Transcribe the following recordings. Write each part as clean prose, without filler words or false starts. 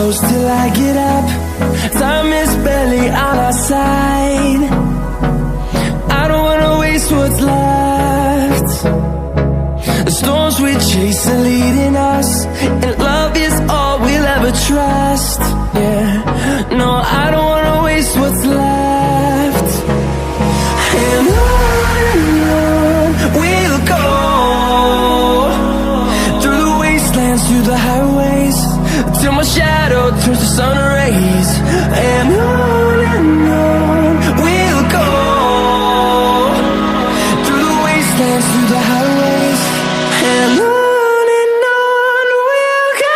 close till I get up. Time is barely on our side. I don't wanna waste what's left. The storms we chase are leading us, and love is all we'll ever trust. Yeah, no, I don't wanna waste what's left. And on we'll go, through the wastelands, through the highways, till my shadow turns to sun rays. And on we'll go, through the wastelands, through the highways, and on we'll go.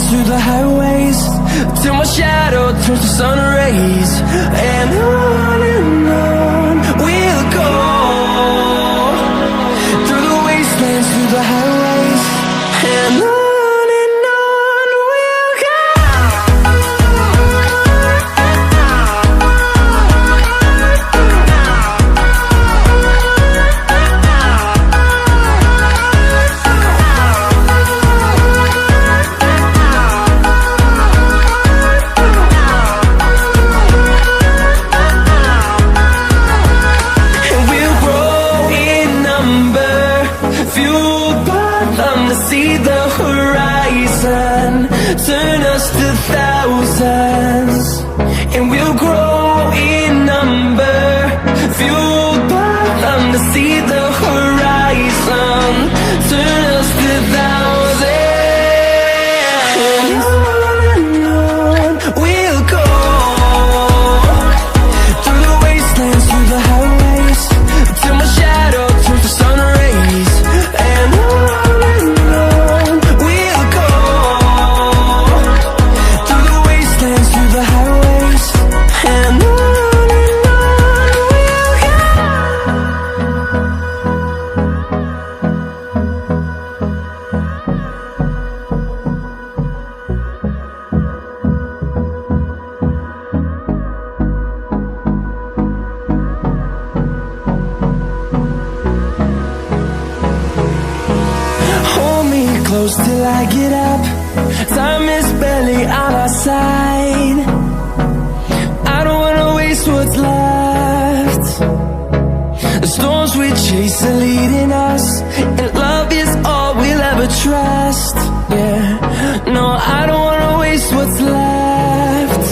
Through the highways, till my shadow turns to sun rays. And on we'll go, through the wastelands, through the highways, and on we'll go. See the horizon, turn us to thousands, and we'll grow in number, fueled by them to see the horizon, turn us to thousands. And on we'll go, through the wastelands, through the highways, till my shadow turns to sun rays. And close till I get up. Time is barely on our side. I don't wanna waste what's left. The storms we chase are leading us, and love is all we'll ever trust. Yeah, no, I don't wanna waste what's left.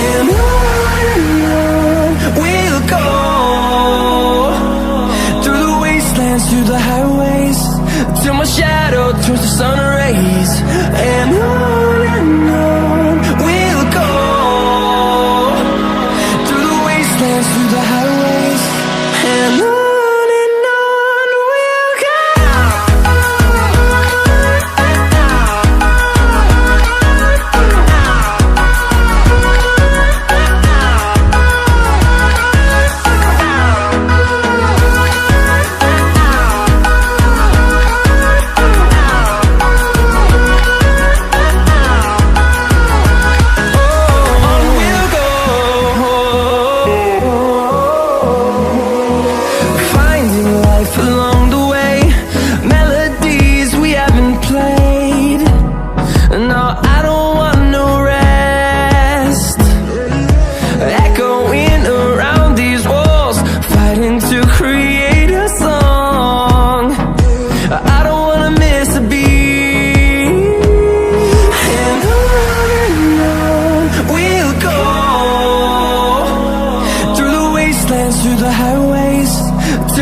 And on we'll go, through the wastelands, through the highways, till my shadow turns to sun rays. And on we'll go, through the wastelands, through the highways, and on we'll go.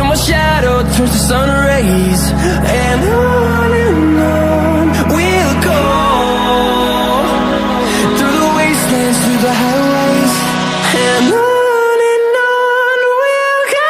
till my shadow turns to sun rays. And on we'll go, through the wastelands, through the highways. And on we'll go.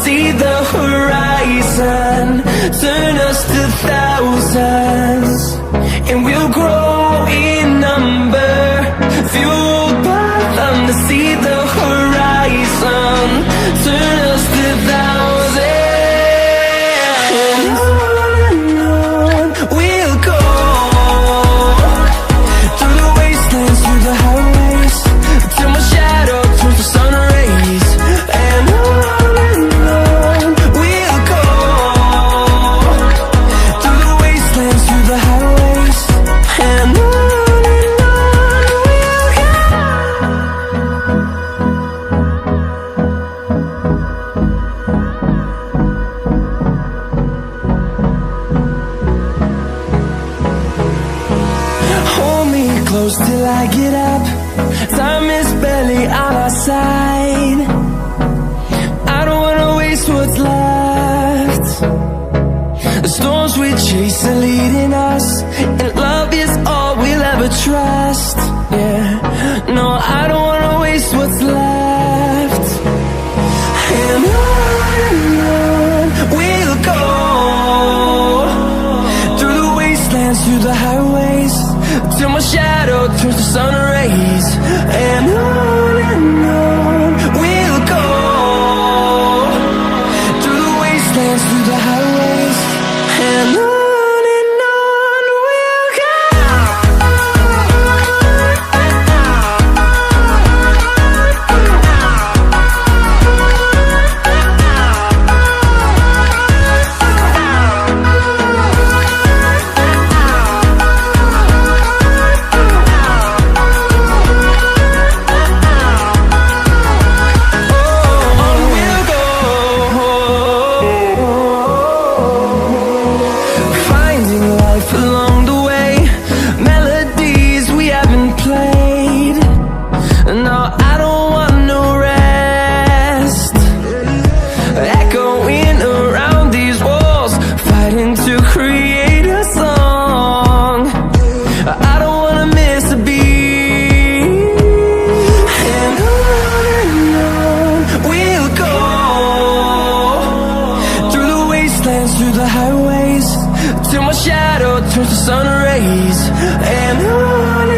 See the horizon, turn us to thousands, and we'll grow in number, fueled by them. To see the horizon, turn us to thousands, and on we'll go, through the wastelands, through the highways, till my shadow turns to sun rays. And close till I get up. Time is barely on our side. I don't wanna waste what's left. The storms we chase are leading us, and love is all we'll ever trust. Yeah, no, I don't wanna waste what's left. And on we'll go, through the wastelands, through the highways, till my shadow turns to sun rays. And on we'll go, through the wastelands, through the highways. And on we'll go. Along the way, melodies we haven't played. No, I don't want no rest. Echoing around these walls, fighting to create a song. I don't wanna miss a beat. And on we'll go, through the wastelands, through the highways, till my shadow turns to sun rays. And on